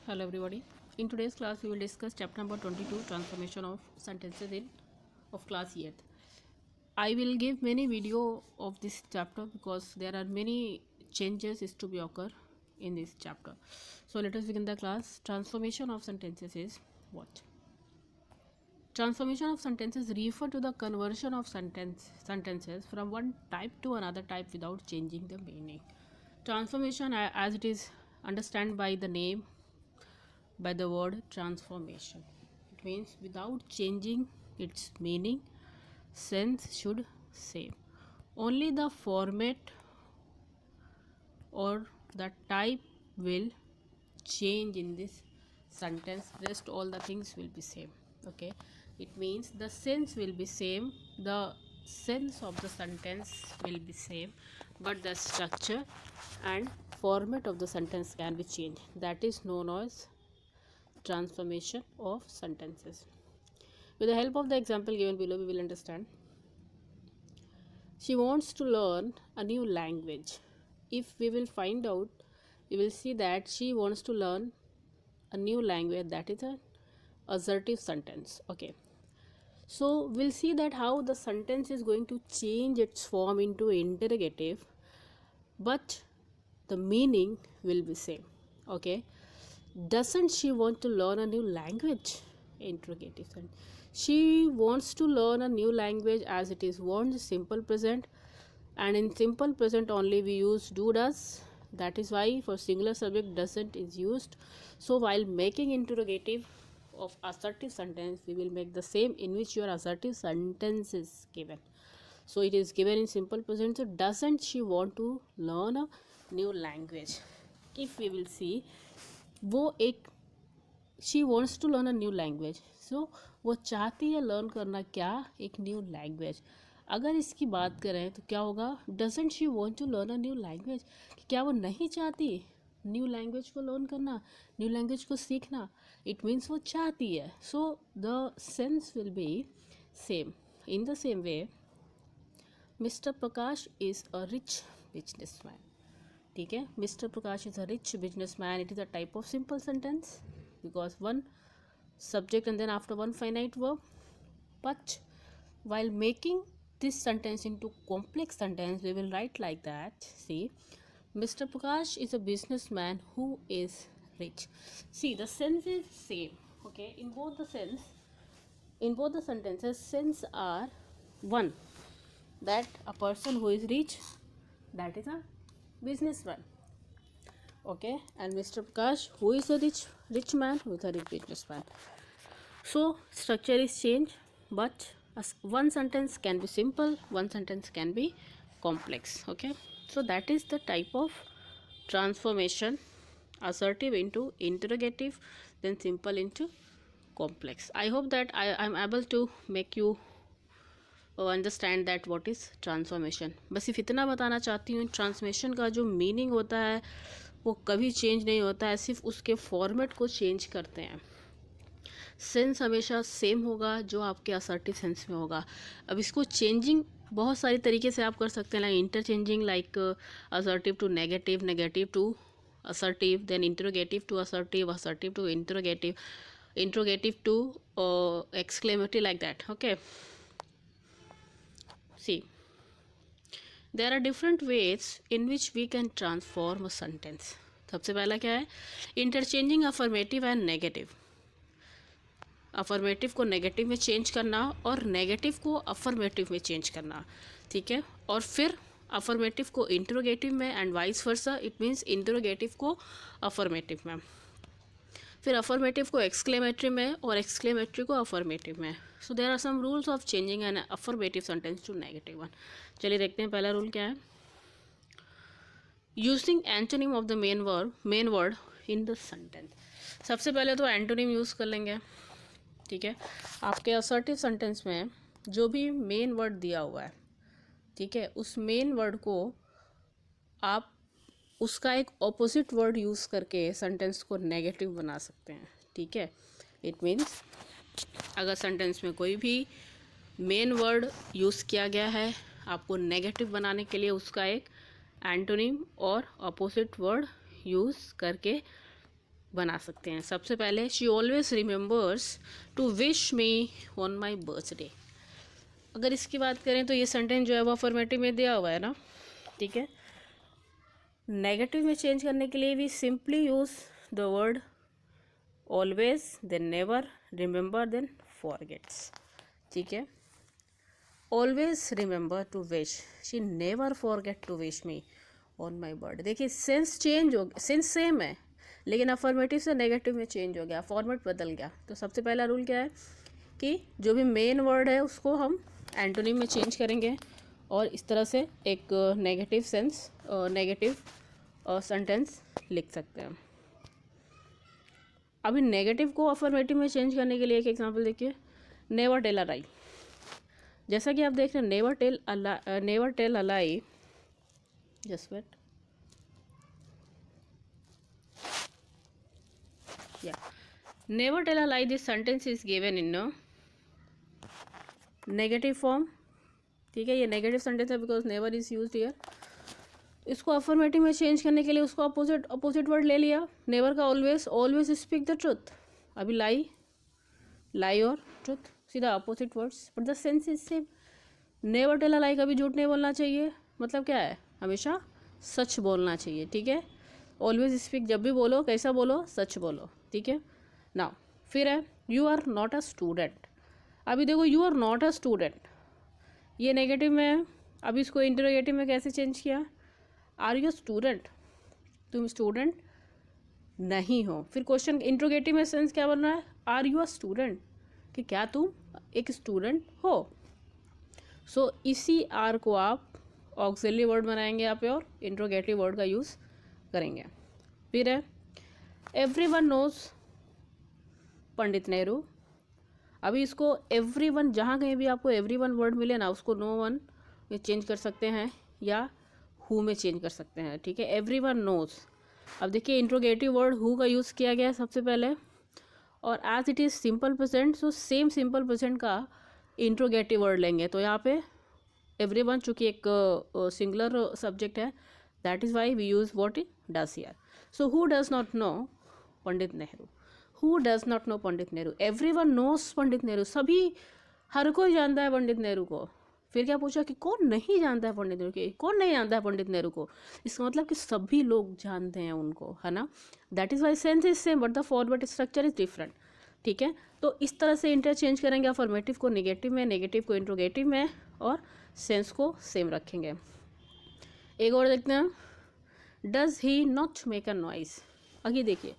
Hello everybody. In today's class we will discuss chapter number 22, transformation of sentences in of class 8th. I will give many video of this chapter because there are many changes is to be occur in this chapter. So let us begin the class. Transformation of sentences is what? Transformation of sentences refer to the conversion of sentences from one type to another type without changing the meaning. Transformation as it is understand by the name, by the word transformation. It means without changing its meaning, sense should same. Only the format or the type will change in this sentence, rest all the things will be same. Okay, it means the sense will be same, the sense of the sentence will be same, but the structure and format of the sentence can be changed. That is known as transformation of sentences. With the help of the example given below, we will understand. She wants to learn a new language. If we will find out, we will see that she wants to learn a new language. That is an assertive sentence. Okay, so we'll see that how the sentence is going to change its form into interrogative, but the meaning will be same. Okay, doesn't she want to learn a new language? Interrogative. She wants to learn a new language, as it is wants simple present, and in simple present only we use do does. That is why for singular subject doesn't is used. So while making interrogative of assertive sentence, we will make the same in which your assertive sentence is given. So it is given in simple present. So doesn't she want to learn a new language? If we will see, वो एक she wants to learn a new language. So वो चाहती है learn करना क्या, एक new language. अगर इसकी बात करें तो क्या होगा, doesn't she want to learn a new language. क्या वो नहीं चाहती न्यू लैंग्वेज को लर्न करना, न्यू लैंग्वेज को सीखना. इट मीन्स वो चाहती है. So the sense will be same. In the same way mister Prakash is a rich businessman. ठीक है, mister Prakash is a rich businessman. It is a type of simple sentence because one subject and then after one finite verb. But while making this sentence into complex sentence, we will write like that. See, Mr. Prakash is a businessman who is rich. See, the sense is same. Okay, in both the sentences, sense are one, that a person who is rich, that is a businessman. Okay, and Mr. Prakash, who is a rich man, who is a rich businessman. So structure is changed, but one sentence can be simple, one sentence can be complex. Okay, so that is the type of transformation, assertive into interrogative, then simple into complex. I hope that I am able to make you understand that what is transformation. बस सिर्फ इतना बताना चाहती हूँ, transformation का जो meaning होता है वो कभी चेंज नहीं होता है, सिर्फ उसके फॉर्मेट को चेंज करते हैं. सेंस हमेशा सेम होगा जो आपके असर्टिव सेंस में होगा. अब इसको चेंजिंग बहुत सारी तरीके से आप कर सकते हैं, like interchanging, like assertive to negative, negative to assertive, then interrogative to assertive, assertive to interrogative, interrogative to exclamatory, like that. Okay, see, there are different ways in which we can transform a sentence. सबसे पहला क्या है, interchanging affirmative and negative. Affirmative को negative में change करना और negative को affirmative में चेंज करना. ठीक है, और फिर अफर्मेटिव को इंटरोगेटिव में and vice versa. It means interrogative को अफर्मेटिव में, फिर अफर्मेटिव को एक्सक्लेमेटरी में और एक्सक्लेमेटरी को अफर्मेटिव में. So there are some rules of changing an affirmative sentence to negative one. चलिए देखते हैं पहला रूल क्या है. Using antonym of the main word in the sentence. सबसे पहले तो एंटोनिम यूज़ कर लेंगे. ठीक है, आपके असर्टिव सेंटेंस में जो भी मेन वर्ड दिया हुआ है, ठीक है, उस मेन वर्ड को आप उसका एक ऑपोजिट वर्ड यूज़ करके सेंटेंस को नेगेटिव बना सकते हैं. ठीक है, इट मीन्स अगर सेंटेंस में कोई भी मेन वर्ड यूज़ किया गया है, आपको नेगेटिव बनाने के लिए उसका एक एंटोनिम और ऑपोजिट वर्ड यूज़ करके बना सकते हैं। सबसे पहले she always remembers to wish me on my birthday. अगर इसकी बात करें तो ये सेंटेंस जो है वो अफर्मेटिव में दिया हुआ है ना, ठीक है। नेगेटिव में चेंज करने के लिए भी simply use the word always, then never, remember, then forgets, ठीक है। Always remember to wish, she never forget to wish me on my birthday. देखिए सेंस चेंज हो गया, सेंस सेम है लेकिन अफर्मेटिव से नेगेटिव में चेंज हो गया, फॉर्मेट बदल गया। तो सबसे पहला रूल क्या है कि जो भी मेन वर्ड है उसको हम एंटोनिम में चेंज करेंगे और इस तरह से एक नेगेटिव सेंस, नेगेटिव सेंटेंस लिख सकते हैं। अभी नेगेटिव को अफर्मेटिव में चेंज करने के लिए एक एग्जांपल देखिए, नेवर टेल अ लाई। जैसा कि आप देख रहे हैं never tell a lie, just wait, या never tell a lie, this sentence is given in negative form, ठीक है। ये नेगेटिव सेंटेंस है because never is used here. इसको अफर्मेटिव में चेंज करने के लिए उसको अपोजिट वर्ड ले लिया, नेवर का always, always speak the truth. अभी लाई और ट्रुथ सीधा opposite words, but the sense is same. Never tell a lie, कभी झूठ नहीं बोलना चाहिए, मतलब क्या है, हमेशा सच बोलना चाहिए, ठीक है। ऑलवेज स्पीक, जब भी बोलो कैसा बोलो, सच बोलो, ठीक है। नाउ फिर है you are not a student. अभी देखो you are not a student, ये नेगेटिव में है। अभी इसको इंटरोगेटिव में कैसे चेंज किया, आर यू स्टूडेंट, तुम स्टूडेंट नहीं हो। फिर क्वेश्चन इंटरोगेटिव में सेंस क्या बन रहा है, आर यू अ स्टूडेंट, कि क्या तुम एक स्टूडेंट हो। सो इसी आर को आप ऑक्सिलरी वर्ड बनाएंगे यहाँ पे और इंटरोगेटिव वर्ड का यूज़ करेंगे। फिर है एवरीवन नोज पंडित नेहरू। अभी इसको एवरीवन, जहाँ कहीं भी आपको एवरीवन वर्ड मिले ना, उसको नो वन में चेंज कर सकते हैं या हु में चेंज कर सकते हैं, ठीक है। एवरीवन नोज, अब देखिए इंट्रोगेटिव वर्ड हु का यूज़ किया गया है सबसे पहले, और as it is simple present, so same simple present का इंट्रोगेटिव वर्ड लेंगे। तो यहाँ पे एवरीवन चूँकि एक सिंगुलर सब्जेक्ट है, that is why we use what does here. So who does not know Pandit Nehru, who does not know Pandit Nehru, everyone knows Pandit Nehru, सभी, हर कोई जानता है पंडित नेहरू को। फिर क्या पूछा कि कौन नहीं जानता है पंडित नेहरू को, कौन नहीं जानता है पंडित नेहरू को, इसका मतलब कि सभी लोग जानते हैं उनको, है ना। That is why sense is same but the format structure is different, ठीक है। तो इस तरह से इंटरचेंज करेंगे, अफर्मेटिव को नेगेटिव में, नेगेटिव को इंट्रोगेटिव में, और सेंस को सेम रखेंगे। एक और देखते हैं, does he not make a noise. आगे देखिए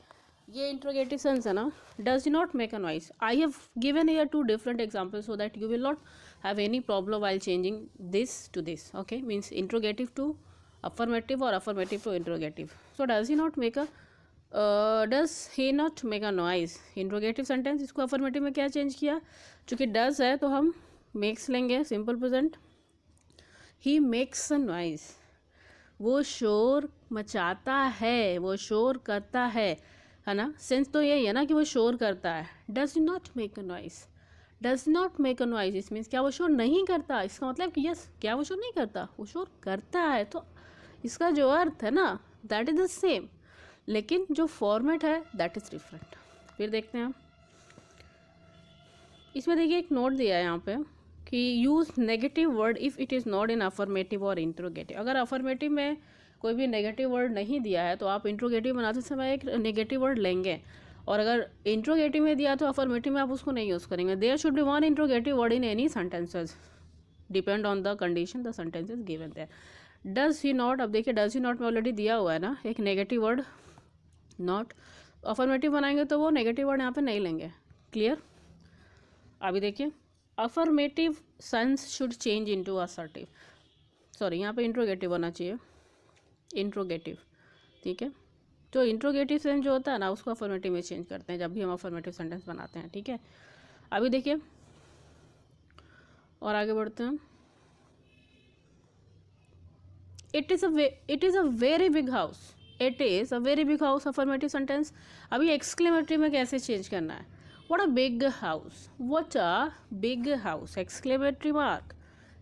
ये इंट्रोगेटिव सेंस है ना, does not make a noise. I have given here 2 different examples so that you will not have any problem while changing this to this, okay, means interrogative to affirmative or affirmative to interrogative. So does he not make a does he not make a noise, interrogative sentence, इसको affirmative में क्या change किया, चूँकि does है तो हम makes लेंगे, simple present, he makes a noise, वो शोर मचाता है, वो शोर करता है ना। सेंस तो यही है ना कि वो शोर करता है। Does not make a noise, does not make a noise, इस मीन्स क्या वो शोर नहीं करता, इसका मतलब कि यस, क्या वो शोर नहीं करता, वो शोर करता है। तो इसका जो अर्थ है ना दैट इज द सेम, लेकिन जो फॉर्मेट है दैट इज डिफरेंट। फिर देखते हैं, इसमें देखिए एक नोट दिया है यहाँ पे कि use negative word if it is not in affirmative और इंट्रोगेटिव। अगर अफर्मेटिव में कोई भी नेगेटिव वर्ड नहीं दिया है तो आप इंट्रोगेटिव बनाते समय एक नेगेटिव वर्ड लेंगे, और अगर इंट्रोगेटिव में दिया तो अफर्मेटिव में आप उसको नहीं यूज़ करेंगे। There should be one interrogative word in any sentences, depend on the condition the sentence is given there. Does he not, अब देखिए डज ही नॉट में ऑलरेडी दिया हुआ है ना एक नेगेटिव वर्ड नॉट, अफर्मेटिव बनाएंगे तो वो नेगेटिव वर्ड यहाँ पे नहीं लेंगे, क्लियर। अभी देखिए affirmative sense should change into assertive, sorry यहाँ पे इंट्रोगेटिव होना चाहिए, इंट्रोगेटिव, ठीक है। तो इंट्रोगेटिव सेंस जो होता है ना उसको अफर्मेटिव में चेंज करते हैं जब भी हम अफर्मेटिव सेंटेंस बनाते हैं, ठीक है। अभी देखिए और आगे बढ़ते हैं, it is a very big house, it is a very big house, affirmative sentence. अभी एक्सक्लेमेटरी में कैसे चेंज करना है, what a big house, what a big house, exclamatory mark,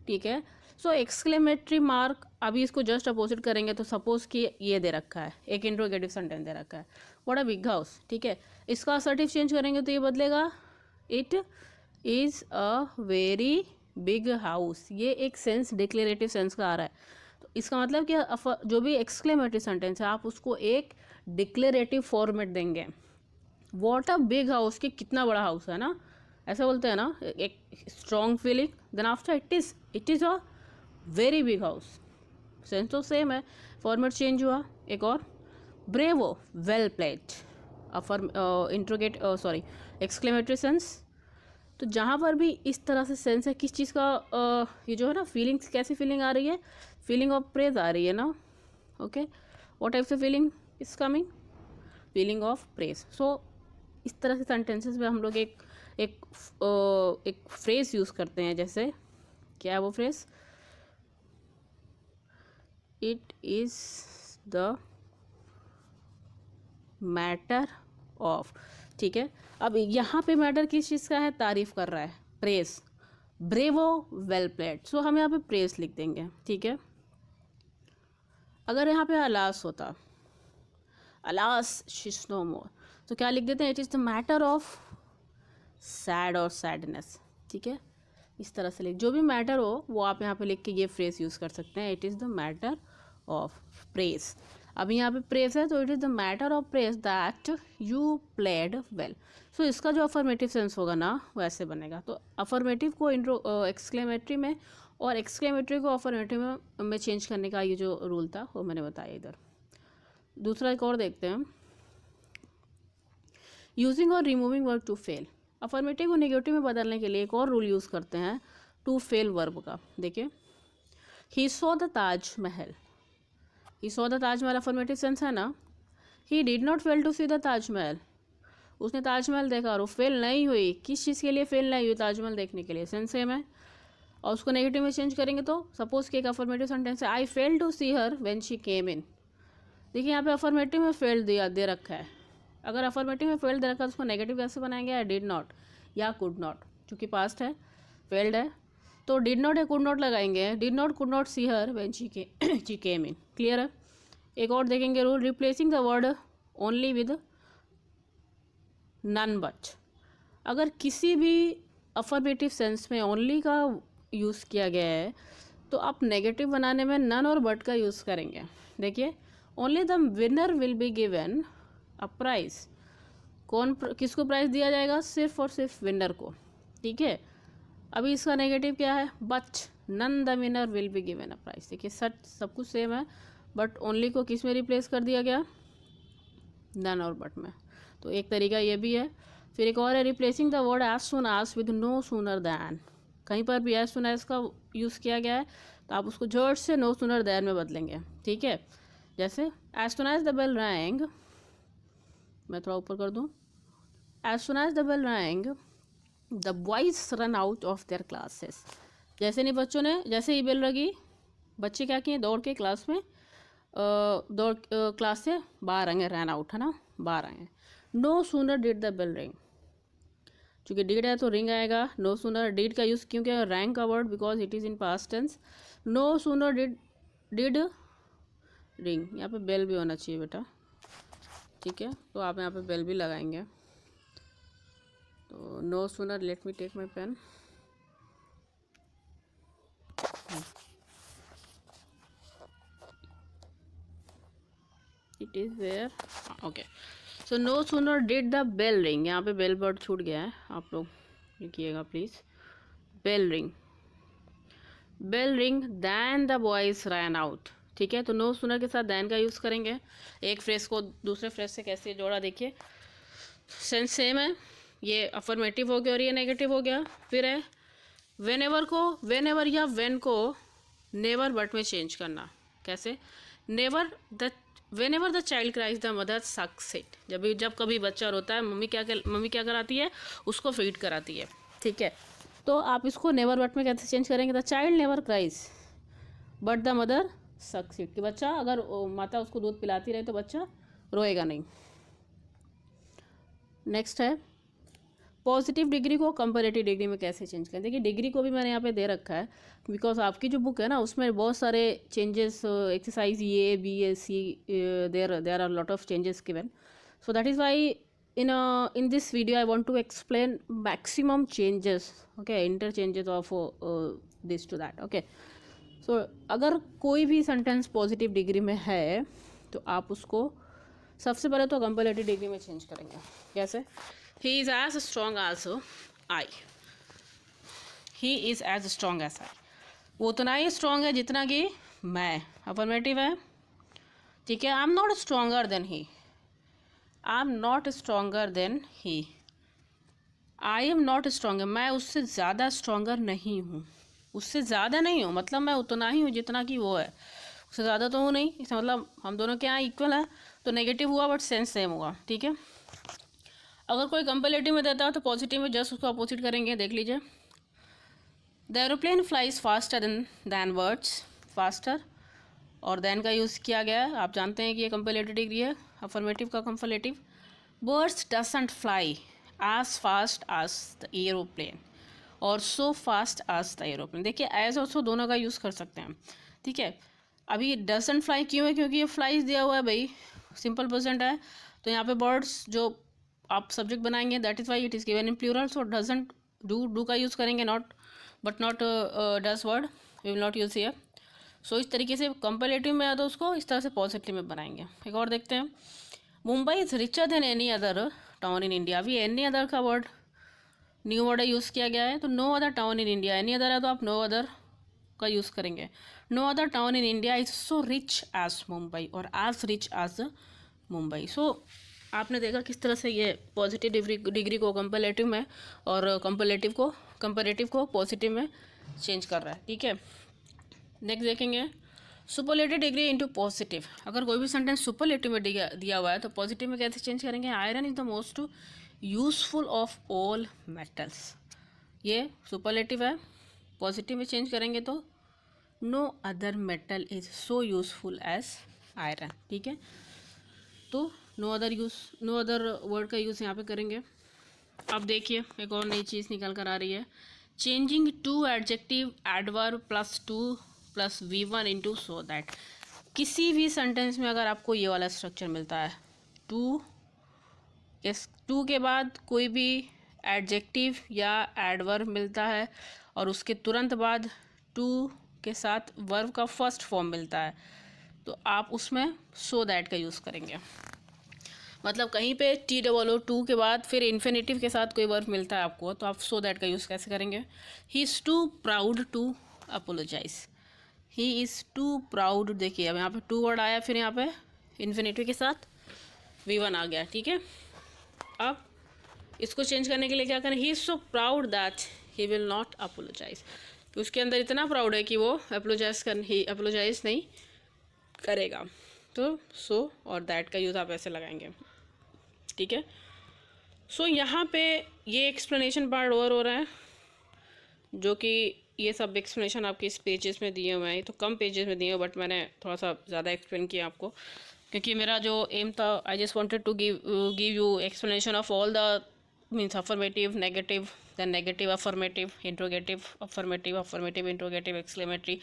ठीक है। सो एक्सक्लेमेटरी मार्क अभी इसको जस्ट अपोजिट करेंगे तो सपोज कि ये दे रखा है, एक इंट्रोगेटिव सेंटेंस दे रखा है, व्हाट अ बिग हाउस, ठीक है। इसका असर्टिव चेंज करेंगे तो ये बदलेगा, it is a very big house. ये एक सेंस डिक्लेरेटिव सेंस का आ रहा है, तो इसका मतलब कि जो भी एक्सक्लेमेटरी सेंटेंस है आप उसको एक डिक्लेरेटिव फॉर्मेट देंगे। व्हाट अ बिग हाउस, कि कितना बड़ा हाउस है ना, ऐसा बोलते हैं ना, एक strong feeling. Then after it is a very big house, sense तो सेम है, फॉर्मेट चेंज हुआ। एक और, bravo, well played, interrogate sorry exclamatory sense. तो जहाँ पर भी इस तरह से सेंस है किस चीज़ का, ये जो है ना फीलिंग्स, कैसी फीलिंग आ रही है, फीलिंग ऑफ प्रेज आ रही है ना, ओके। व्हाट टाइप से feeling is coming, feeling of praise. So इस तरह के सेंटेंसेस में हम लोग एक फ्रेज यूज़ करते हैं, जैसे क्या है वो phrase, it is the matter of, ठीक है। अब यहाँ पे मैटर किस चीज़ का है, तारीफ कर रहा है, प्रेस, ब्रेवो वेल प्लेड, सो हम यहाँ पे प्रेस लिख देंगे, ठीक है। अगर यहाँ पे अलास होता, अलास शीज नो मोर, तो क्या लिख देते हैं, it is the matter of sad और सैडनेस, ठीक है। इस तरह से लिख, जो भी मैटर हो वो आप यहाँ पे लिख के ये फ्रेज यूज़ कर सकते हैं, it is the matter of press. अब यहाँ पे प्रेस है तो it is the matter of press that you played well. So इसका जो अफर्मेटिव सेंस होगा ना वैसे बनेगा। तो अफर्मेटिव को एक्सक्लेमेटरी में और एक्सक्लेमेटरी को अफर्मेटिव में चेंज करने का ये जो रूल था वो मैंने बताया इधर। दूसरा एक और देखते हैं, यूजिंग और removing verb to fail. Affirmative को नेगेटिव में बदलने के लिए एक और रूल यूज़ करते हैं, टू फेल वर्ब का। देखिए, he saw the Taj Mahal, he saw the Taj Mahal affirmative sense है ना। He did not fail to see the Taj Mahal, उसने ताजमहल देखा और वो फेल नहीं हुई, किस चीज़ के लिए फेल नहीं हुई, ताजमहल देखने के लिए, सेंस सेम है। और उसको नेगेटिव में चेंज करेंगे तो सपोज कि एक अफर्मेटिव सेंटेंस है, I fail to see her when she came in. देखिए यहाँ पे अफर्मेटिव में फेल दिया दे रखा है, अगर अफर्मेटिव में फेल दे रखा है तो उसको नेगेटिव कैसे बनाएंगे, आई डिड नॉट या कुड नॉट, क्योंकि पास्ट है, फेल्ड है, तो डिड नॉट या कुड नॉट लगाएंगे, did not could not see her when she came in, clear है। एक और देखेंगे rule, replacing the word only with none but. अगर किसी भी अफर्मेटिव सेंस में ओनली का यूज़ किया गया है तो आप नेगेटिव बनाने में नन और बट का यूज़ करेंगे। देखिए, only the winner will be given a prize, किसको प्राइज दिया जाएगा, सिर्फ और सिर्फ विनर को, ठीक है। अभी इसका नेगेटिव क्या है, but none the winner will be given a prize. देखिए सब कुछ सेम है, बट ओनली को किस में रिप्लेस कर दिया गया, नन और बट में। तो एक तरीका ये भी है। फिर एक और है, replacing the word as soon as with no sooner than. कहीं पर भी एज सुन एज का यूज़ किया गया है तो आप उसको झट से नो सूनर दैन में बदलेंगे, ठीक है। जैसे as soon as the bell rang, मैं थोड़ा ऊपर कर दूँ, as soon as the bell rang the boys run out of their classes. जैसे नहीं बच्चों ने, जैसे ही बेल लगी बच्चे क्या किए, दौड़ के क्लास में दौड़ क्लास से बाहर आएंगे, रन आउट है ना, बाहर आएंगे। No sooner did the bell ring, चूँकि डिड है तो रिंग आएगा, नो सूनर डिड का यूज़ क्यों किया, रैंक का word, because it is in past tense. No sooner did ring, यहाँ पे बेल भी होना चाहिए बेटा, ठीक है। तो आप यहाँ पे बेल भी लगाएंगे। तो no sooner, let me take my pen, it is where, okay. So no sooner did the bell ring, यहाँ पे बेल वर्ड छूट गया है, आप लोग लिखिएगा please, bell ring, bell ring than the boys ran out, ठीक है। तो नो सूनर के साथ दैन का यूज़ करेंगे। एक फ्रेज को दूसरे फ्रेज से कैसे जोड़ा, देखिए सेंस सेम है, ये अफर्मेटिव हो गया और ये नेगेटिव हो गया। फिर है वेनेवर को, वेनेवर या वेन को नेवर बट में चेंज करना, कैसे, never the, whenever the child cries the mother sucks it. जब कभी बच्चा रोता है मम्मी क्या कराती है, उसको फीड कराती है, ठीक है। तो आप इसको नेवर बट में कैसे चेंज करेंगे, the child never cries but the mother sucks it, कि बच्चा अगर माता उसको दूध पिलाती रहे तो बच्चा रोएगा नहीं। नेक्स्ट है पॉजिटिव डिग्री को कंपैरेटिव डिग्री में कैसे चेंज करें। देखिए डिग्री को भी मैंने यहाँ पे दे रखा है, बिकॉज आपकी जो बुक है ना उसमें बहुत सारे changes, exercise A B A C, there are lot of changes given. So that is why in this video I want to explain maximum changes, okay, interchanges of this to that, okay. So अगर कोई भी sentence positive degree में है तो आप उसको सबसे पहले तो कंपैरेटिव डिग्री में चेंज करेंगे. कैसे? He is as strong as I. He is as strong as I. वो उतना ही स्ट्रॉन्ग है जितना कि मैं. अफर्मेटिव है, ठीक है. I am not stronger than he. I am not stronger than he. I am not stronger, मैं उससे ज़्यादा स्ट्रॉन्गर नहीं हूँ. उससे ज़्यादा नहीं हूँ मतलब मैं उतना ही हूँ जितना कि वो है. उससे ज़्यादा तो हूँ नहीं, इसका मतलब हम दोनों क्या इक्वल है, तो नेगेटिव हुआ बट सेंस सेम हुआ. ठीक है. अगर कोई कंपेरेटिव में देता है तो पॉजिटिव में जस्ट उसको अपोजिट करेंगे. देख लीजिए, the aeroplane flies faster than words. Faster और देन का यूज़ किया गया है. आप जानते हैं कि ये कंपेरेटिव डिग्री है, अफर्मेटिव का comparative. Birds doesn't fly as fast as the aeroplane और so fast as the aeroplane. देखिए एज ऑल्सो दोनों का यूज़ कर सकते हैं. ठीक है. अभी डजंट फ्लाई क्यों है? क्योंकि ये फ्लाइज दिया हुआ है भाई, सिंपल प्रेजेंट है. तो यहाँ पे बर्ड्स जो आप सब्जेक्ट बनाएंगे, that is why it is given in plural. So doesn't, do का यूज़ करेंगे, not but not does word we will not use here. So इस तरीके से कंपेरेटिव में है तो उसको इस तरह से पॉजिटिव में बनाएंगे. एक और देखते हैं. Mumbai is richer than any other town in India. अभी एनी अदर का वर्ड न्यू वर्ड यूज़ किया गया है, तो no other town in India. Any other है तो आप नो अदर का यूज़ करेंगे. No other town in India is so rich as Mumbai और as rich as Mumbai. So आपने देखा किस तरह से ये पॉजिटिव डिग्री को कंपेरेटिव में और कंपेरेटिव को पॉजिटिव में चेंज कर रहा है. ठीक है. नेक्स्ट देखेंगे सुपरलेटिव डिग्री इनटू पॉजिटिव. अगर कोई भी सेंटेंस सुपरलेटिव में दिया हुआ है तो पॉजिटिव में कैसे चेंज करेंगे. Iron is the most useful of all metals. ये सुपरलेटिव है, पॉजिटिव में चेंज करेंगे तो no other metal is so useful as iron. ठीक है. तो नो अदर वर्ड का यूज़ यहाँ पे करेंगे. अब देखिए एक और नई चीज़ निकल कर आ रही है. Changing to adjective adverb plus to plus V1 into so that. किसी भी सेंटेंस में अगर आपको ये वाला स्ट्रक्चर मिलता है, टू के बाद कोई भी एडजेक्टिव या एडवर्ब मिलता है और उसके तुरंत बाद टू के साथ वर्ब का फर्स्ट फॉर्म मिलता है, तो आप उसमें सो दैट का यूज़ करेंगे. मतलब कहीं पे TOO के बाद फिर इन्फिनेटिव के साथ कोई वर्ब मिलता है आपको, तो आप सो दैट का यूज़ कैसे करेंगे. He is too proud to apologise. He is too proud. देखिए अब यहाँ पे टू वर्ड आया, फिर यहाँ पे इन्फिनेटिव के साथ V1 आ गया. ठीक है. अब इसको चेंज करने के लिए क्या करें. He is so proud that he will not apologise. तो उसके अंदर इतना प्राउड है कि वो अपोलोजाइज नहीं करेगा. तो सो और दैट का यूज़ आप ऐसे लगाएंगे. ठीक है. सो यहाँ पे ये एक्सप्लेनेशन पार्ट ओवर हो रहा है, जो कि ये सब एक्सप्लेनेशन आपके इस पेजेस में दिए हुए हैं. तो कम पेजेस में दिए हुए, बट मैंने थोड़ा सा ज़्यादा एक्सप्लेन किया आपको, क्योंकि मेरा जो एम था, I just wanted to give you explanation of all the means affirmative, negative, then negative, affirmative, interrogative, affirmative, affirmative, interrogative, exclamatory.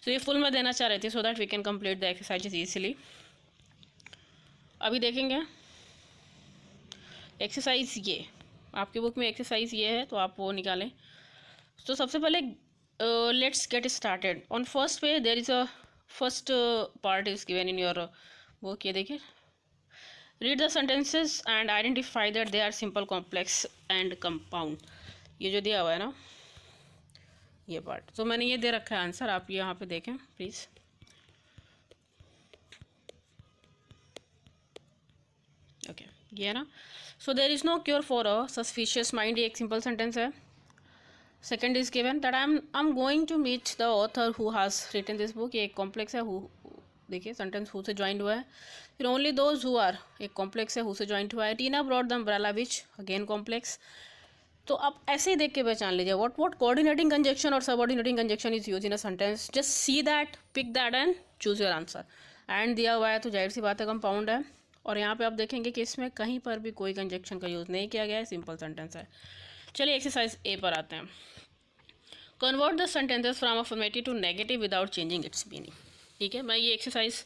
तो ये फुल में देना चाह रहे थे so that we can complete the exercises easily. अभी देखेंगे एक्सरसाइज. ये आपकी बुक में एक्सरसाइज ये है, तो आप वो निकालें. तो सबसे पहले let's get started. On first page there is a first part is given in your book. ये देखिए, read the sentences and identify that they are simple, complex and compound. ये जो दिया हुआ है ना, ये पार्ट, तो मैंने ये दे रखा है आंसर, आप यहाँ पे देखें प्लीज़. ओके, ये है ना. So there is no cure for a suspicious mind. ये एक सिंपल सेंटेंस है. Second is given that I am going to meet the author who has written this book. ये एक कॉम्प्लेक्स है. हु, देखिए सेंटेंस हु से joint हुआ है. फिर ओनली दोज हु आर, एक कॉम्प्लेक्स है, हु से ज्वाइंट हुआ है. Tina brought the umbrella which, again complex. तो आप ऐसे ही देख के पहचान लीजिए व्हाट कोऑर्डिनेटिंग कंजक्शन और subordinating conjunction is use in a sentence. Just see that, pick that and choose your answer. And दिया हुआ है तो जाहिर सी बात है कंपाउंड है. और यहाँ पे आप देखेंगे कि इसमें कहीं पर भी कोई कंजक्शन का यूज़ नहीं किया गया है, सिंपल सेंटेंस है. चलिए एक्सरसाइज ए पर आते हैं। Convert the sentences from affirmative to negative without changing its meaning. ठीक है, मैं ये एक्सरसाइज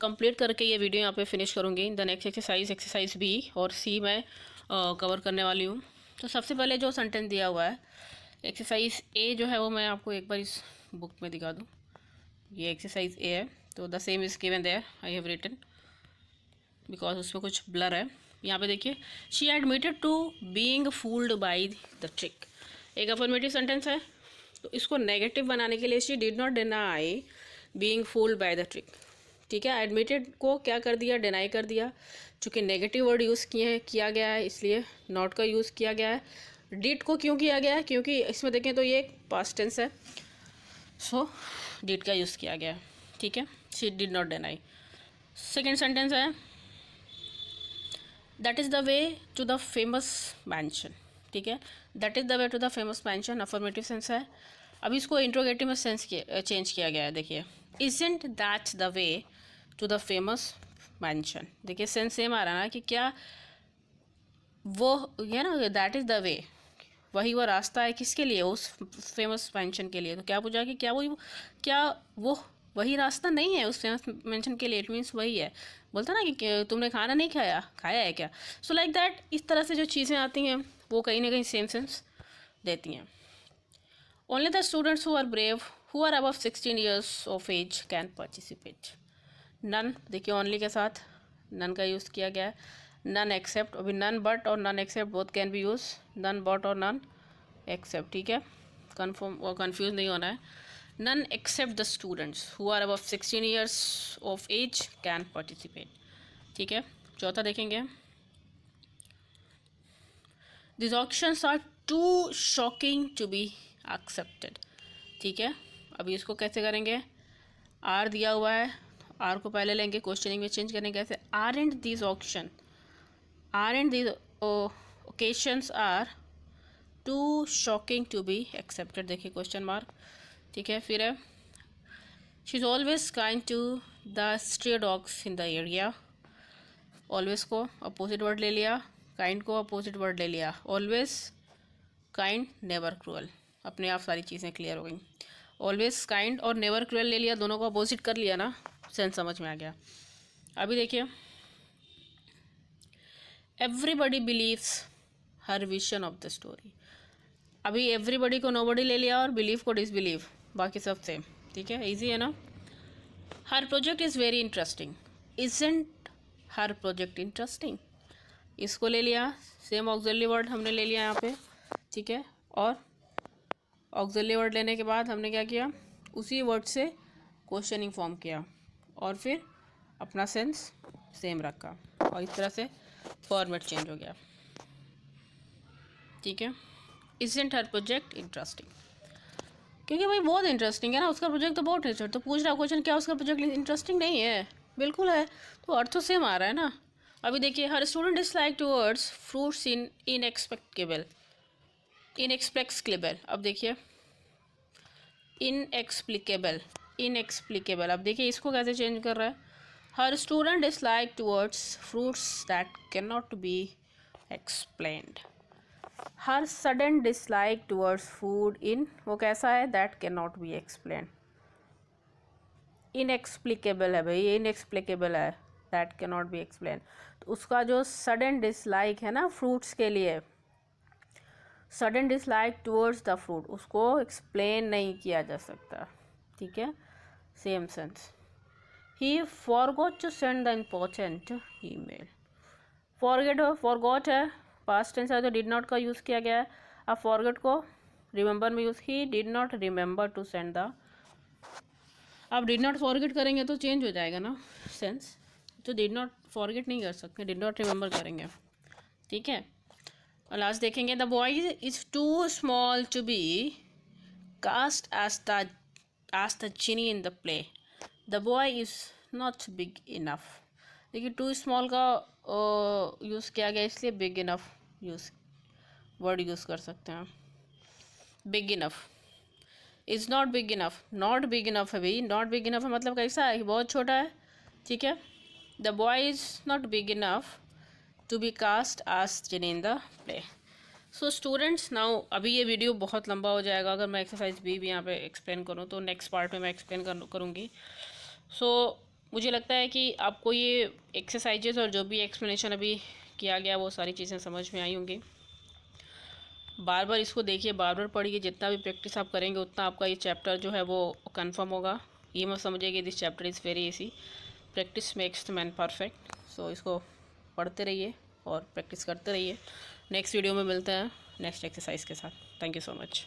कंप्लीट करके ये वीडियो यहाँ पे फिनिश करूँगी। द नेक्स्ट एक्सरसाइज बी और सी मैं कवर करने वाली हूँ। तो सबसे पहले जो सेंटेंस दिया हुआ है एक्सरसाइज ए जो है वो मैं आपको एक बार इस बुक में दिखा दूँ। ये एक्सरसाइज ए है, तो the same is given there, I have written because उसमें कुछ ब्लर है। यहाँ पे देखिए, she admitted to being fooled by the trick. एक अफर्मेटिव सेंटेंस है, तो इसको नेगेटिव बनाने के लिए she did not deny being fooled by the trick. ठीक है, एडमिटेड को क्या कर दिया, डिनाई कर दिया। चूँकि नेगेटिव वर्ड यूज़ किया गया है इसलिए नॉट का यूज़ किया गया है। डिड को क्यों किया गया है, क्योंकि इसमें देखें तो ये एक पास्ट टेंस है, सो डिड का यूज़ किया गया है। ठीक है, she did not deny. Second sentence है that is the way to the famous mansion. ठीक है, that is the way to the famous mansion affirmative sense है। अभी इसको इंट्रोगेटिव में चेंज किया गया है। देखिए, isn't that the way to the famous mansion. देखिए सेंस सेम आ रहा है ना कि क्या वो ये ना, दैट इज़ द वे, वही वो रास्ता है किसके लिए, उस फेमस मैंशन के लिए। तो क्या पूछा कि क्या वो वही रास्ता नहीं है उस फेमस मेंशन के लिए। इट मीन्स वही है। बोलता ना कि तुमने खाना नहीं खाया है क्या। सो लाइक दैट, इस तरह से जो चीज़ें आती हैं वो कहीं ना कहीं सेम सेंस देती हैं। Only the students who are brave who are above 16 years of age can participate. None, देखिए ओनली के साथ नन का यूज़ किया गया है। नन एक्सेप्ट, अभी नन बट और none except both can be use, none but और नन एक्सेप्ट। ठीक है, कन्फर्म और कन्फ्यूज नहीं होना है। None except the students who are above 16 years of age can participate. ठीक है, चौथा देखेंगे, this options are too shocking to be accepted. ठीक है, अभी इसको कैसे करेंगे, आर दिया हुआ है, आर को पहले लेंगे, क्वेश्चनिंग में चेंज करेंगे कैसे, are and this option, are and this occasions are too shocking to be accepted. देखिए क्वेश्चन मार्क। ठीक है, फिर है she is always kind to the stray dogs in the area. Always को अपोजिट वर्ड ले लिया, काइंड को opposite word ले लिया। Always kind, never cruel. अपने आप सारी चीज़ें क्लियर हो गई। ऑलवेज काइंड और नेवर क्रूअल ले लिया, दोनों को अपोजिट कर लिया ना, सेंस समझ में आ गया। अभी देखिए, everybody believes her version of the story. अभी एवरीबडी को नोबडी ले लिया और बिलीव को डिसबिलीव, बाकी सब सेम। ठीक है, इजी है ना। Her project is very interesting, isn't her project interesting, इसको ले लिया, सेम ऑक्सिलरी वर्ड हमने ले लिया यहाँ पे। ठीक है, और ऑक्सिलरी वर्ड लेने के बाद हमने क्या किया, उसी वर्ड से क्वेश्चनिंग फॉर्म किया और फिर अपना सेंस सेम रखा और इस तरह से फॉर्मेट चेंज हो गया। ठीक है, इजंट हर प्रोजेक्ट इंटरेस्टिंग, क्योंकि भाई बहुत इंटरेस्टिंग है ना, उसका प्रोजेक्ट तो बहुत इंटरेस्टिंग। तो पूछ रहा क्वेश्चन क्या उसका प्रोजेक्ट इंटरेस्टिंग नहीं है, बिल्कुल है, तो अर्थ तो सेम आ रहा है ना। अभी देखिए, हर स्टूडेंट डिसलाइक टूवर्ड्स फ्रूट्स इन इनएक्सप्लिकेबल, इनएक्सप्लिकेबल। अब देखिए इनएक्सप्लिकेबल, इनएक्सप्लिकेबल। अब देखिए इसको कैसे चेंज कर रहा है, हर student dislike towards fruits that can not be explained. हर sudden dislike towards food in, वो कैसा है, that can not be explain. Inexplicable है भाई, ये इनएक्सप्लिकेबल है, that can not be explain. तो उसका जो सडन डिसलाइक है ना फ्रूट्स के लिए, sudden dislike towards the fruit, उसको एक्सप्लेन नहीं किया जा सकता। ठीक है, same sense. He forgot to send the important email. Forget हो, फॉरगॉट है, पास्ट टेंस है तो डिड नॉट का यूज़ किया गया है। अब फॉरगेट को रिमेंबर में use, he did not remember to send the. अब डिड नॉट फॉरगेट करेंगे तो चेंज हो जाएगा ना सेंस, तो डिड नॉट फॉरगेट नहीं कर सकते, डिड नॉट रिमेंबर करेंगे। ठीक है, और लास्ट देखेंगे, the boy is too small to be cast as the genie in the play. The boy is not big enough. देखिए टू स्मॉल का यूज़ किया गया इसलिए big enough use word use कर सकते हैं। Big enough, is not big enough, not big enough है भाई, नॉट बिग इनफ है मतलब कैसा है, बहुत छोटा है। ठीक है, the boy is not big enough to be cast as genie in the play. So students, now अभी ये वीडियो बहुत लंबा हो जाएगा अगर मैं एक्सरसाइज भी यहाँ पे एक्सप्लेन करूँ, तो नेक्स्ट पार्ट में मैं एक्सप्लेन करूँगी। सो मुझे लगता है कि आपको ये एक्सरसाइजेस और जो भी एक्सप्लेनेशन अभी किया गया वो सारी चीज़ें समझ में आई होंगी। बार बार इसको देखिए, बार बार पढ़िए, जितना भी प्रैक्टिस आप करेंगे उतना आपका ये चैप्टर जो है वो कंफर्म होगा। ये मत समझिए कि this chapter is very easy, practice makes the man perfect. So इसको पढ़ते रहिए और प्रैक्टिस करते रहिए। नेक्स्ट वीडियो में मिलते हैं नेक्स्ट एक्सरसाइज के साथ। Thank you so much.